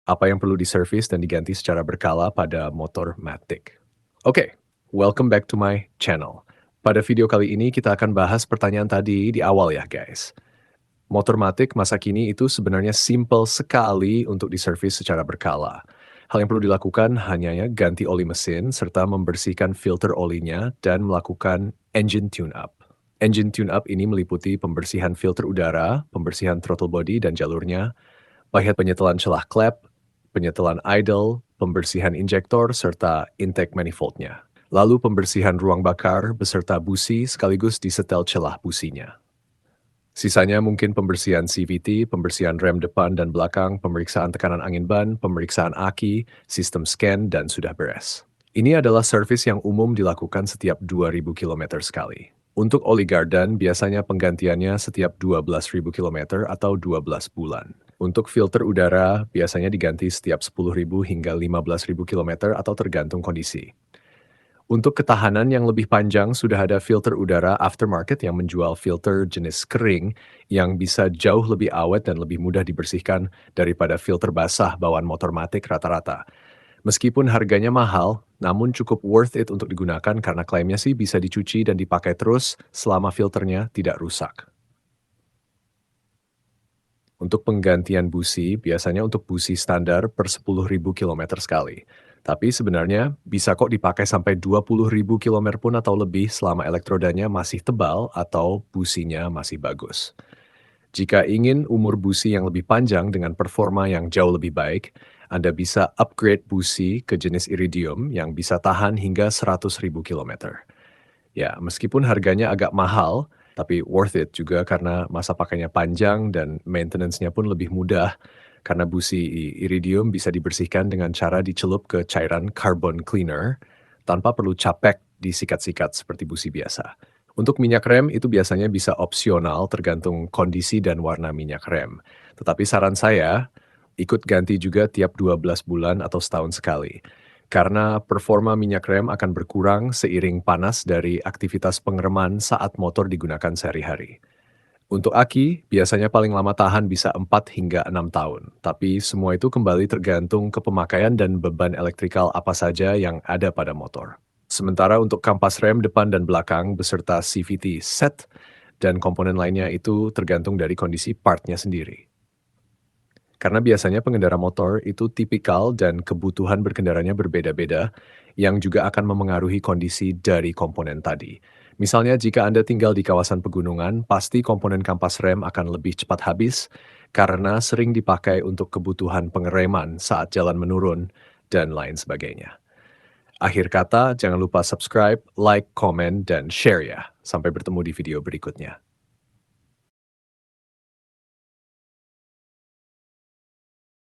Apa yang perlu diservis dan diganti secara berkala pada motor Matic. Oke, welcome back to my channel. Pada video kali ini kita akan bahas pertanyaan tadi di awal ya guys. Motor Matic masa kini itu sebenarnya simple sekali untuk diservis secara berkala. Hal yang perlu dilakukan hanya ganti oli mesin serta membersihkan filter olinya dan melakukan engine tune-up. Engine tune-up ini meliputi pembersihan filter udara, pembersihan throttle body dan jalurnya, penyetelan celah klep, penyetelan idle, pembersihan injektor, serta intake manifoldnya. Lalu pembersihan ruang bakar beserta busi sekaligus disetel celah businya. Sisanya mungkin pembersihan CVT, pembersihan rem depan dan belakang, pemeriksaan tekanan angin ban, pemeriksaan aki, sistem scan, dan sudah beres. Ini adalah servis yang umum dilakukan setiap 2.000 km sekali. Untuk oli gardan, biasanya penggantiannya setiap 12.000 km atau 12 bulan. Untuk filter udara, biasanya diganti setiap 10.000 hingga 15.000 km atau tergantung kondisi. Untuk ketahanan yang lebih panjang, sudah ada filter udara aftermarket yang menjual filter jenis kering yang bisa jauh lebih awet dan lebih mudah dibersihkan daripada filter basah bawaan motor Matic rata-rata. Meskipun harganya mahal, namun cukup worth it untuk digunakan karena klaimnya sih bisa dicuci dan dipakai terus selama filternya tidak rusak. Untuk penggantian busi, biasanya untuk busi standar per 10.000 km sekali. Tapi sebenarnya bisa kok dipakai sampai 20.000 km pun atau lebih selama elektrodanya masih tebal atau businya masih bagus. Jika ingin umur busi yang lebih panjang dengan performa yang jauh lebih baik, Anda bisa upgrade busi ke jenis iridium yang bisa tahan hingga 100.000 km. Ya, meskipun harganya agak mahal, tapi worth it juga karena masa pakainya panjang dan maintenance-nya pun lebih mudah karena busi iridium bisa dibersihkan dengan cara dicelup ke cairan carbon cleaner tanpa perlu capek disikat-sikat seperti busi biasa. Untuk minyak rem itu biasanya bisa opsional tergantung kondisi dan warna minyak rem. Tetapi saran saya, ikut ganti juga tiap 12 bulan atau setahun sekali. Karena performa minyak rem akan berkurang seiring panas dari aktivitas pengereman saat motor digunakan sehari-hari. Untuk aki, biasanya paling lama tahan bisa 4 hingga 6 tahun. Tapi semua itu kembali tergantung ke pemakaian dan beban elektrikal apa saja yang ada pada motor. Sementara untuk kampas rem depan dan belakang beserta CVT set dan komponen lainnya itu tergantung dari kondisi partnya sendiri. Karena biasanya pengendara motor itu tipikal dan kebutuhan berkendaranya berbeda-beda, yang juga akan memengaruhi kondisi dari komponen tadi. Misalnya jika Anda tinggal di kawasan pegunungan, pasti komponen kampas rem akan lebih cepat habis karena sering dipakai untuk kebutuhan pengereman saat jalan menurun, dan lain sebagainya. Akhir kata, jangan lupa subscribe, like, komen, dan share ya. Sampai bertemu di video berikutnya.